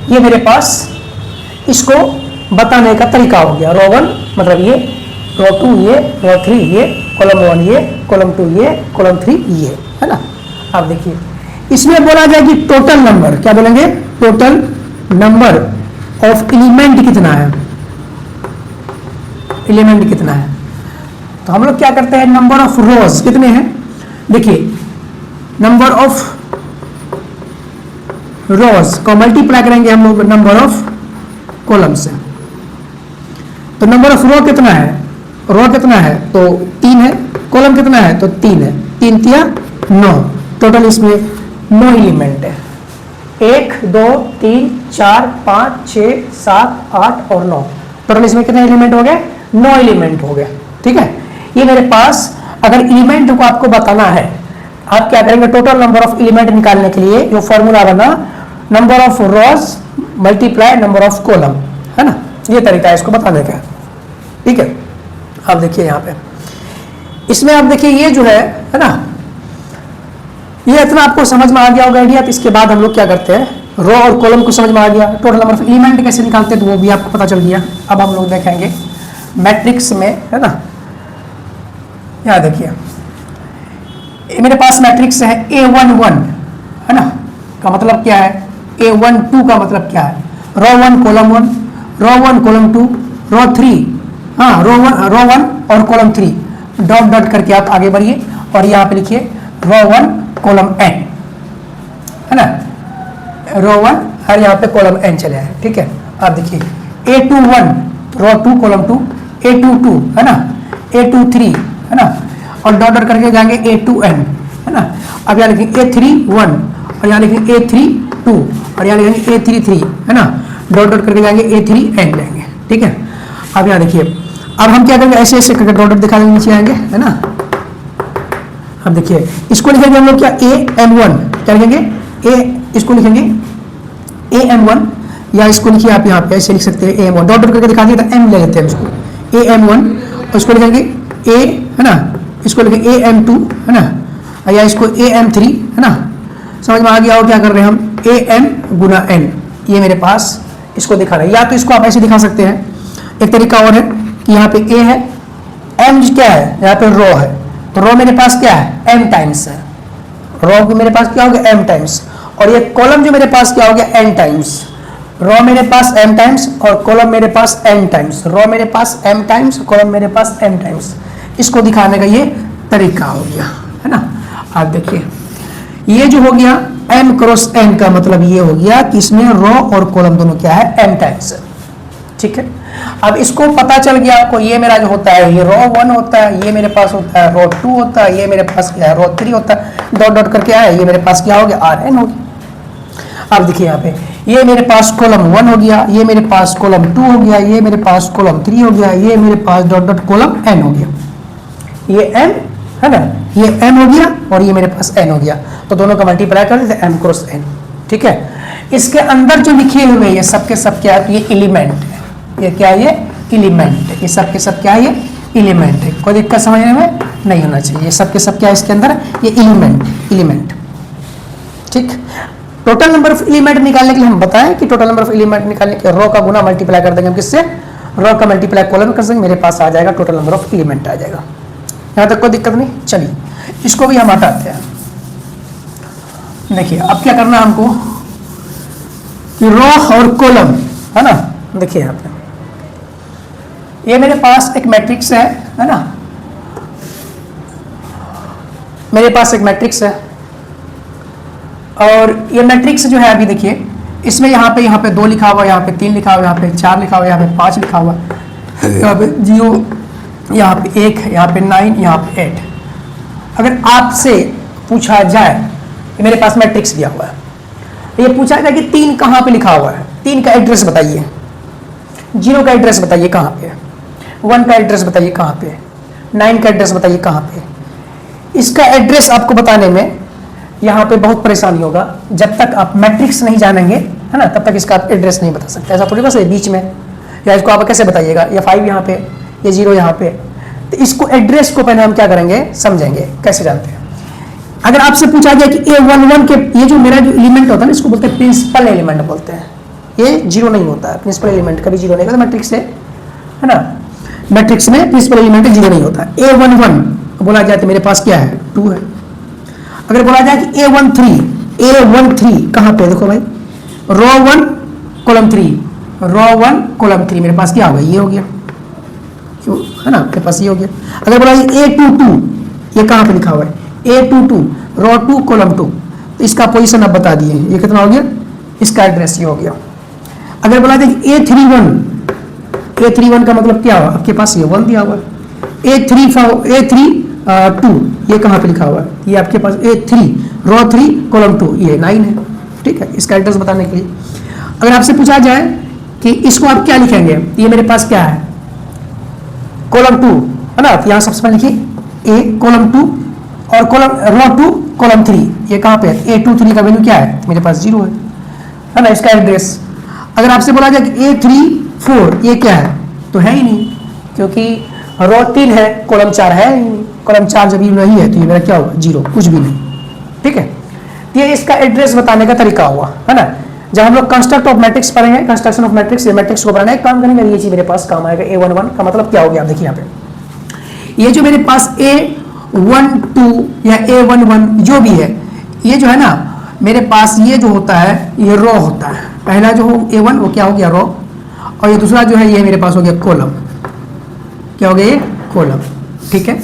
ये मेरे पास इसको बताने का तरीका हो गया। रो 1 मतलब ये, रो 2 ये, रो 3 ये, कॉलम 1 ये, कॉलम 2 ये, कॉलम 3 ये, है ना। अब देखिए, इसमें बोला जाए कि टोटल नंबर, क्या बोलेंगे? टोटल नंबर ऑफ एलिमेंट कितना है? एलिमेंट कितना है? तो हम लोग क्या करते हैं? नंबर ऑफ रोज कितने हैं? देखिए, नंबर ऑफ रोज को मल्टीप्लाई करेंगे हम लोग नंबर ऑफ कॉलम से। तो नंबर ऑफ रो कितना है? रो कितना है? तो 3 है। कॉलम कितना है? तो 3 है। 3 तिया 9। टोटल इसमें 9 एलिमेंट है। 1, 2, 3, 4, 5, 6, 7, 8 और 9। टोटल इसमें कितने एलिमेंट हो गए? 9 एलिमेंट हो गए। ठीक है, ये मेरे पास अगर एलिमेंट को आपको बताना है, आप क्या करेंगे? टोटल नंबर ऑफ एलिमेंट निकालने के लिए जो फॉर्मूला बना, number of rose multiply number of column, है ना। ये तरीका है इसको बताने का। ठीक है, आप देखिए यहाँ पे इसमें आप देखिए ये जो है ना, ये इतना आपको समझ में आ गया होगा आइडिया। तो इसके बाद हम लोग क्या करते हैं? रो और कॉलम को समझ में आ गया, टोटल नंबर ऑफ एलिमेंट कैसे निकालते हैं तो वो भी आपको पता चल गया। अब हम लोग देखेंगे मैट्रिक्स में, है ना। यहाँ देखिए, मेरे पास मैट्रिक्स है A11, है ना। का मतलब क्या है? A12 का मतलब क्या है? रो 1 कॉलम 1, रो 1 कॉलम 2, रो 3, हाँ रो 1 और कॉलम 3, डॉट डॉट करके आप आगे बढ़िए और यहाँ पे लिखिए रो 1 कॉलम n, है ना। रो 1 और यहाँ पे कॉलम n चले आए। ठीक है, आप देखिए A21 रो 2 कॉलम 2, A22 है ना, A23 है ना, और डॉट डॉट करके जाएंगे A2n, है ना। अब यहाँ लिखेंगे A31 और यहाँ लिखेंगे A32 और यहाँ लिखेंगे A33, है ना। डॉट डॉट करके जाएंगे A3n लेंगे। ठीक है, अब यहाँ देखिए, अब हम क्या करेंगे? ऐसे ऐसे करके डॉट डॉट दिखा देंगे, नीचे आएंगे, है ना। अब देखिए, इसको लिखेंगे हम लोग क्या? AM1, क्या लिखेंगे? इसको लिखेंगे AM1, या इसको लिखिए आप यहाँ पे ऐसे लिख सकते हैं AM1, डॉट डॉट करके दिखा दिया तो M ले लेते हैं इसको, AM1, और इसको लिखेंगे A, है ना, इसको लिखेंगे AM2, है ना, या इसको AM3, है ना। समझ में आ गया हो क्या कर रहे हैं हम? AM गुना N, ये मेरे पास इसको दिखा रहे हैं। या तो इसको आप ऐसे दिखा सकते हैं, एक तरीका और है कि यहाँ पे A है, M क्या है? यहाँ पे रो है, तो रो मेरे पास क्या है, m टाइम्स है, रो मेरे पास क्या हो गया, m टाइम्स, और ये कॉलम जो मेरे पास क्या हो गया, n टाइम्स। रो मेरे पास m टाइम्स और कॉलम मेरे पास n टाइम्स, रो मेरे पास m टाइम्स, कॉलम मेरे पास m टाइम्स। इसको दिखाने का ये तरीका हो गया, है ना। आप देखिए ये जो हो गया m क्रॉस n का मतलब ये हो गया कि इसमें रो और कॉलम दोनों क्या है, m टाइम्स है, ठीक है। अब इसको पता चल गया आपको, ये मेरा जो होता है ये रो 1 होता है, ये मेरे पास होता है रो 2 होता है, ये मेरे पास क्या है रो 3 होता है, डॉट डॉट करके आया, ये मेरे पास क्या हो गया, Rn हो गया। अब देखिए यहाँ पे ये मेरे पास कॉलम 1 हो गया, ये मेरे पास कॉलम 2 हो गया, ये मेरे पास कॉलम 3 हो गया, ये मेरे पास डॉट डॉट कॉलम n हो गया, ये m है ना, ये m हो गया और ये मेरे पास n हो गया, तो दोनों का मल्टीप्लाई कर देते m क्रॉस n, ठीक है। इसके अंदर जो लिखे हुए ये सब के सब क्या है, ये एलिमेंट है, ये क्या है, ये एलिमेंट है, ये सब के सब क्या है, ये एलिमेंट है, कोई दिक्कत समझने में नहीं होना चाहिए, ये सब के सब क्या है इसके अंदर, ये एलिमेंट, ठीक। टोटल नंबर ऑफ एलिमेंट निकालने के लिए हम बताएं कि टोटल नंबर ऑफ एलिमेंट निकालने के रो का गुना मल्टीप्लाई कर देंगे हम किससे, रो का मल्टीप्लाई कॉलम कर देंगे, मेरे पास आ जाएगा टोटल नंबर ऑफ एलिमेंट आ जाएगा। यहाँ तक कोई दिक्कत नहीं। चलिए इसको भी हम हटाते हैं। देखिए अब क्या करना है हमको कि रो और कॉलम, है ना। देखिए यहाँ पे ये मेरे पास एक मैट्रिक्स है ना, मेरे पास एक मैट्रिक्स है और ये मैट्रिक्स जो है अभी देखिए इसमें यहाँ पे 2 लिखा हुआ, यहाँ पे 3 लिखा हुआ, यहाँ पे 4 लिखा हुआ, यहाँ पे 5 लिखा हुआ, यहाँ पे 0, यहाँ पे 1, यहाँ पे 9, यहाँ पे 8। अगर आपसे पूछा जाए, मेरे पास मैट्रिक्स दिया हुआ है, ये पूछा जाए कि 3 कहाँ पे लिखा हुआ है, 3 का एड्रेस बताइए, 0 का एड्रेस बताइए कहाँ पे, 1 का एड्रेस बताइए कहाँ पे, 9 का एड्रेस बताइए कहाँ पे। इसका एड्रेस आपको बताने में यहाँ पे बहुत परेशानी होगा, जब तक आप मैट्रिक्स नहीं जानेंगे, है ना, तब तक इसका आप एड्रेस नहीं बता सकते। ऐसा थोड़ी बस है बीच में, या इसको आप कैसे बताइएगा, ये 5 यहाँ पे, ये 0 यहाँ पे, तो इसको एड्रेस को पहले हम क्या करेंगे, समझेंगे कैसे जानते हैं। अगर आपसे पूछा गया कि A11 के ये जो मेरा जो एलिमेंट होता है ना, इसको बोलते हैं प्रिंसिपल एलिमेंट बोलते हैं, ये 0 नहीं होता है, प्रिंसिपल एलिमेंट कभी 0 नहीं होता मैट्रिक्स से, है ना। मैट्रिक्स में प्रिंसिपल एलिमेंट 0 नहीं होता। A11 बोला जाए तो मेरे पास क्या है, 2 है। अगर बोला जाए कि A13 कहाँ पे, देखो भाई रो 1 कॉलम 3, रो 1 कॉलम 3, मेरे पास क्या होगा, ये हो गया, है ना, मेरे पास ये हो गया। अगर बोला A22 ये कहाँ पे लिखा हुआ है, A22 रो 2 कॉलम 2, तो इसका पोजीशन आप बता दिए, ये कितना हो गया, इसका एड्रेस ये हो गया। अगर बोला जाए कि A31 का मतलब क्या हुआ, आपके पास ये 1 दिया हुआ है। A32 ये कहाँ पे लिखा हुआ है, ये आपके पास A3 रो 3 कॉलम 2, ये 9 है, ठीक है, इसका एड्रेस बताने के लिए। अगर आपसे पूछा जाए कि इसको आप क्या लिखेंगे, ये मेरे पास क्या है, कॉलम 2, है ना, तो यहाँ सबसे पहले लिखिए A कॉलम 2 और कॉलम रो 2 कॉलम 3, ये कहाँ पे है, A23 का वैल्यू क्या है, मेरे पास 0 है ना, इसका एड्रेस। अगर आपसे बोला जाए कि A34 ये क्या है, तो है ही नहीं, क्योंकि रो 3 है कॉलम 4 है ही नहीं, कॉलम 4 जब नहीं है तो ये मेरा क्या होगा, 0, कुछ भी नहीं, ठीक है। ये इसका एड्रेस बताने का तरीका हुआ, है ना। जब हम लोग कंस्ट्रक्ट ऑफ मैट्रिक्स पढ़ेंगे, कंस्ट्रक्शन ऑफ मैट्रिक्स, ये मैट्रिक्स को बनाने का काम करेंगे, ये चीज मेरे पास काम आएगा। A11 का मतलब क्या हो गया, आप देखिए यहाँ पे ये जो मेरे पास A12 या A11 जो भी है, ये जो है ना मेरे पास ये जो होता है ये रो होता है, पहला जो A1 वो क्या हो गया, रो, और ये दूसरा जो है ये मेरे पास हो गया कॉलम, क्या हो गया, ये कॉलम, ठीक है।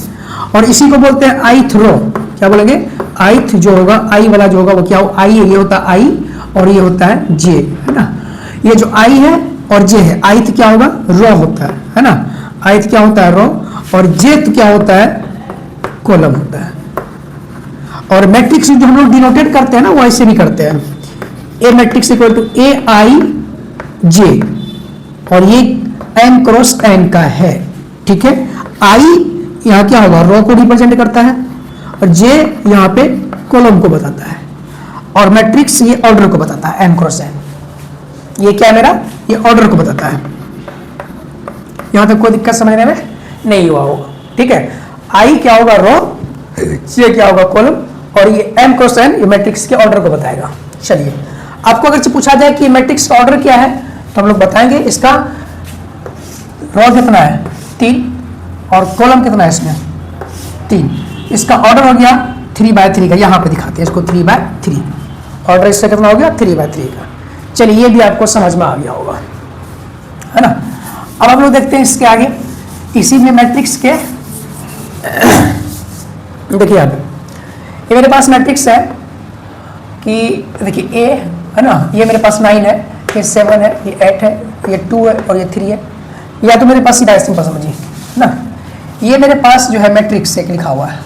और इसी को बोलते हैं आइथ रो, क्या बोलेंगे, आइथ जो होगा, आई वाला जो होगा वो क्या हो, आई है, ये होता है आई और ये होता है जे, है ना। ये जो आई है और जे है, आइथ क्या होगा, रो होता है ना, आइथ क्या होता है, रो, और जेथ क्या होता है, कॉलम होता है। और मैट्रिक्स जो हम लोग डिनोटेट करते हैं ना, वो ऐसे भी करते हैं, ए मैट्रिक्स इक्वल टू AIJ, और ये m क्रॉस n का है, ठीक है। आई यहाँ क्या होगा, रो को रिप्रेजेंट करता है, और जे यहाँ पे कॉलम को बताता है, और मैट्रिक्स ये ऑर्डर को बताता है, m क्रॉस n, ये क्या है मेरा, ये ऑर्डर को बताता है। यहाँ तक कोई दिक्कत समझने में नहीं हुआ होगा, ठीक है। आई क्या होगा, रो, जे क्या होगा, कॉलम, और ये m क्रॉस n ये मैट्रिक्स के ऑर्डर को बताएगा। चलिए आपको अगर पूछा जाए कि मैट्रिक्स का ऑर्डर क्या है, तो हम लोग बताएंगे इसका रो कितना है, 3, और कॉलम कितना है इसमें, 3, इसका ऑर्डर हो गया 3/3 का, यहाँ पे दिखाते हैं इसको 3/3, ऑर्डर इसका कितना हो गया 3/3 का। चलिए ये भी आपको समझ में आ गया होगा, है ना। अब हम लोग देखते हैं इसके आगे, इसी में मैट्रिक्स के देखिए अब ये मेरे पास मैट्रिक्स है कि देखिए ए है ना, ये मेरे पास 9 है, ये 7 है, ये 8 है, ये 2 है और ये 3 है। या तो मेरे पास सीधा सिंपल समझिए ना, ये मेरे पास जो है मैट्रिक्स एक लिखा हुआ है।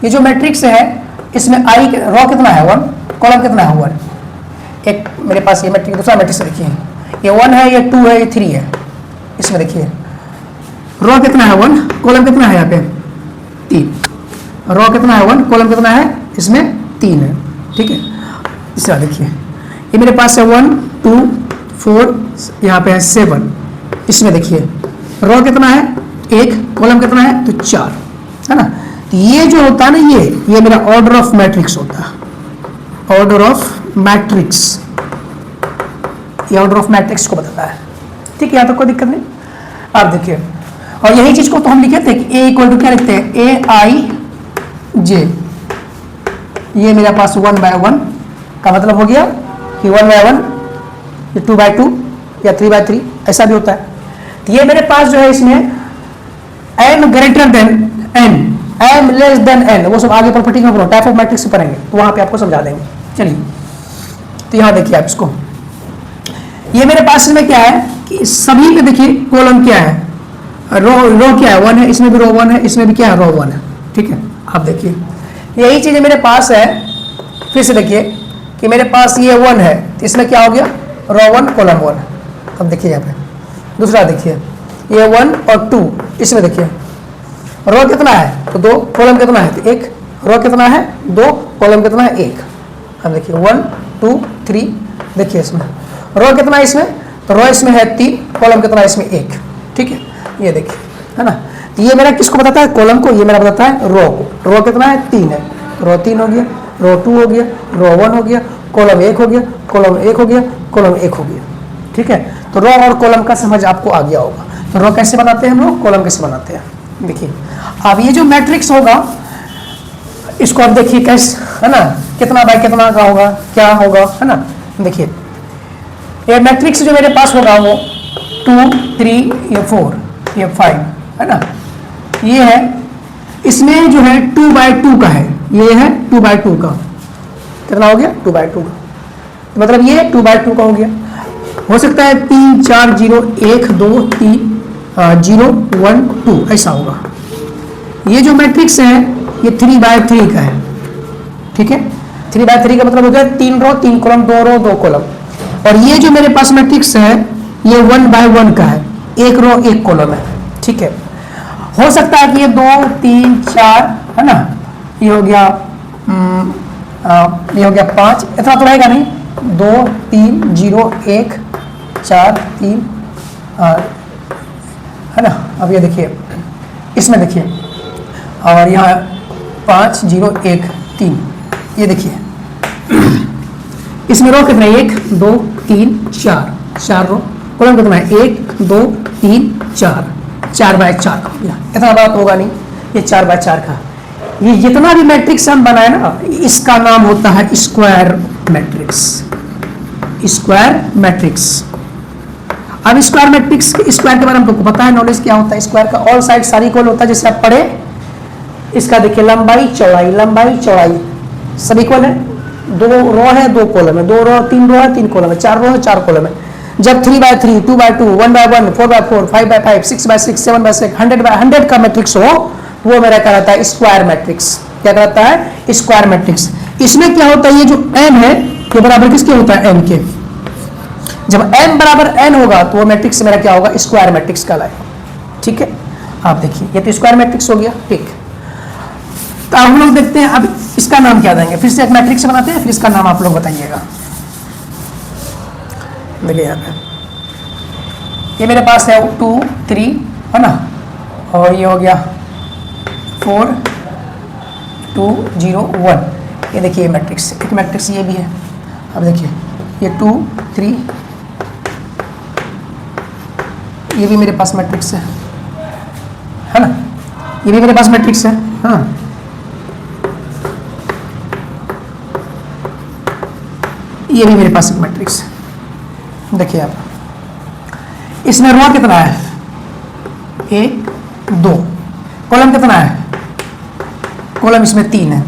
ये जो मैट्रिक्स है इसमें आई रो कितना है 1, कॉलम कितना है 1। एक मेरे पास ये मैट्रिक्स, दूसरा मैट्रिक्स देखिए, ये 1 है, ये 2 है, ये 3 है। इसमें देखिए रो कितना है 1, कॉलम कितना है यहाँ पे 3। रो कितना है 1, कॉलम कितना है इसमें 3 है, ठीक है। इस तरह देखिए ये मेरे पास है 1 2 4, यहाँ पे है 7। इसमें देखिए रो कितना है 1, कॉलम कितना है तो 4, है ना। तो ये जो होता है ना, ये मेरा ऑर्डर ऑफ मैट्रिक्स होता है, ऑर्डर ऑफ मैट्रिक्स, ये ऑर्डर ऑफ मैट्रिक्स को बताता है, ठीक है। यहाँ तक कोई दिक्कत नहीं। आप देखिए, और यही चीज को तो हम लिखे थे कि ए इक्वल टू क्या लिखते हैं, AIJ। ये मेरे पास 1/1 का मतलब हो गया कि 1/1, ये 2/2 या 3/3 ऐसा भी होता है। तो ये मेरे पास जो है इसमें n greater than n, m less than n, वो सब आगे प्रॉपर्टी में टाइप ऑफ मैट्रिक्स से पढ़ेंगे तो वहां पे आपको समझा देंगे। चलिए तो यहाँ देखिए आप इसको, ये मेरे पास में क्या है कि सभी में देखिए कॉलम क्या है, रो क्या है 1 है, इसमें भी रो 1 है, इसमें भी क्या है रो 1 है, ठीक है। आप देखिए यही चीज़ मेरे पास है, फिर से देखिए कि मेरे पास ये 1 है, तो इसमें क्या हो गया रो 1 कॉलम 1। अब देखिए यहाँ पे दूसरा देखिए ये 1 और 2, इसमें देखिए रो कितना है तो 2, कॉलम कितना है तो 1, रो कितना है 2, कॉलम कितना है 1। अब देखिए 1 2 3, देखिए इसमें रो कितना है इसमें तो रो इसमें है 3, कॉलम कितना है इसमें 1, ठीक है। ये देखिए है ना, तो ये मेरा किसको बताता है कॉलम को, ये मेरा बताता है रो को। रो कितना है 3 है, रो 3 हो गया, रो 2 हो गया, रो 1 हो गया, कॉलम 1 हो गया, कॉलम 1 हो गया, कॉलम 1 हो गया, ठीक है। तो रो और कॉलम का समझ आपको आ गया होगा। तो रो कैसे बनाते हैं हम लोग, कॉलम कैसे बनाते हैं, देखिए। अब ये जो मैट्रिक्स होगा इसको आप देखिए कैसे, है ना, कितना बाय कितना का होगा, क्या होगा, है ना। देखिए ये मैट्रिक्स जो मेरे पास होगा वो 2 3 या 4 या 5, है ना। ये है, इसमें जो है 2/2 का है, ये है 2/2 का, कितना हो गया 2/2 का, तो मतलब ये 2/2 का हो गया। हो सकता है 3 4 0 1 2 3 0 1 2 ऐसा होगा। ये जो मैट्रिक्स है ये 3/3 का है, ठीक है। 3/3 का मतलब हो गया 3 रो 3 कॉलम, 2 रो 2 कॉलम। और ये जो मेरे पास मैट्रिक्स है ये 1/1 का है, 1 रो 1 कॉलम है, ठीक है। हो सकता है कि ये 2 3 4, है ना, ये हो गया 5, इतना तो रहेगा नहीं, 2 3 0 1 4 3, है ना। अब ये देखिए इसमें देखिए, और यहाँ 5 0 1 3, ये देखिए इसमें रो कितना है 1 2 3 4 रो, कॉलम कितना है 1 2 3 4/4 का हो गया। इतना बड़ा तो होगा नहीं, ये 4/4 का। ये जितना भी मैट्रिक्स हम बनाए ना इसका नाम होता है स्क्वायर मैट्रिक्स, स्क्वायर मैट्रिक्स। अब स्क्वायर मैट्रिक्स, स्क्वायर के बारे में आपको पता है, नॉलेज क्या होता है स्क्वायर का, ऑल साइड सारी इक्वल होता है, जैसे आप पढ़े। इसका देखिए लंबाई चौड़ाई सब इक्वल है, 2 रो है 2 कॉलम है, 2 रो 3 रो है 3 कॉलम है, 4 रो है 4 कॉलम है। जब 3/3 2/2 1/1 4/4 5/5 6/6 7/6 100/100 का मैट्रिक्स हो वो मेरा क्या रहता है स्क्वायर मैट्रिक्स। क्या कहता है स्क्वायर मैट्रिक्स। इसमें क्या होता है, ये जो m है ये बराबर किसके होता है m के। जब m बराबर n होगा तो वो मैट्रिक्स मेरा क्या होगा स्क्वायर मैट्रिक्स कहलाएगा, ठीक है। आप देखिए ये तो स्क्वायर मैट्रिक्स हो गया, ठीक। तो हम लोग देखते हैं अब इसका नाम क्या देंगे, फिर से एक मैट्रिक्स बनाते हैं, फिर इसका नाम आप लोग बताइएगा। देखिए यहाँ पे ये मेरे पास है 2 3, है ना, और ये हो गया 4 2 0 1। ये देखिए मैट्रिक्स, एक मैट्रिक्स ये भी है। अब देखिए ये 2 3, ये भी मेरे पास मैट्रिक्स है ना, ये भी मेरे पास मैट्रिक्स है, हाँ। ये भी मेरे पास एक मैट्रिक्स है, देखिए आप, इसमें रो कितना है, 1 2, कॉलम कितना है, कॉलम इसमें 3 है,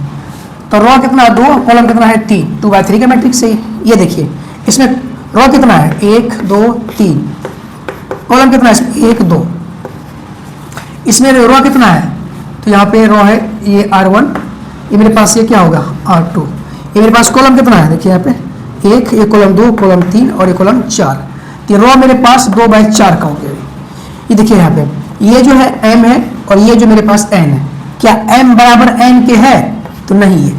तो रो कितना है 2, कॉलम कितना है 3, 2/3 का मैट्रिक्स है ये। देखिए इसमें रो कितना है 1 2 3, कॉलम कितना है इसमें 1 2, इसमें रो कितना है, तो यहाँ पे रो है ये R1, ये मेरे पास ये क्या होगा R2, ये मेरे पास कॉलम कितना है, देखिए यहाँ पे 1, ये कॉलम 2, कॉलम 3 और ये कॉलम 4, तो रो मेरे पास 2/4 का हो गया। ये देखिए यहाँ पे ये जो है m है और ये जो मेरे पास n है, क्या m बराबर n के है, तो नहीं है।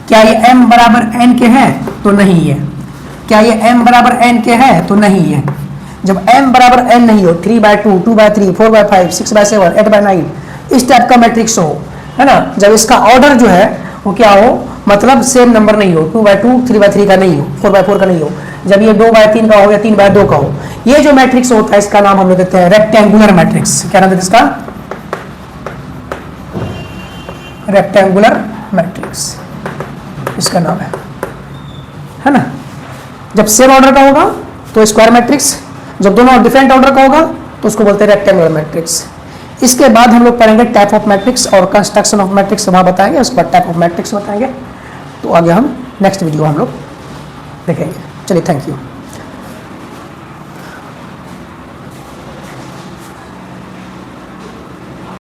क्या ये m बराबर n के है, तो नहीं है। क्या ये m बराबर n के है, तो नहीं है। जब m बराबर n नहीं हो, 3/2, 2/3, 4/5, 6/7, 8/9 इस टाइप का मैट्रिक्स हो, है ना, जब इसका ऑर्डर जो है वो क्या हो, मतलब सेम नंबर नहीं हो, 2/2, 3/3 का नहीं हो, 4/4 का नहीं हो, जब ये 2/3 का हो या 3/2 का हो, ये जो मैट्रिक्स होता है इसका नाम हम लोग देते हैं रेक्टेंगुलर मैट्रिक्स। क्या नाम देते हैं इसका, रेक्टेंगुलर मैट्रिक्स इसका नाम है ना। जब सेम ऑर्डर का होगा तो स्क्वायर मैट्रिक्स, जब दोनों डिफरेंट ऑर्डर का होगा तो उसको बोलते हैं रेक्टेंगुलर मैट्रिक्स। इसके बाद हम लोग पढ़ेंगे टाइप ऑफ मैट्रिक्स और कंस्ट्रक्शन ऑफ मैट्रिक्स वहाँ बताएंगे, उसके बाद टाइप ऑफ मैट्रिक्स बताएंगे। तो आगे हम नेक्स्ट वीडियो हम लोग देखेंगे। चलिए, थैंक यू।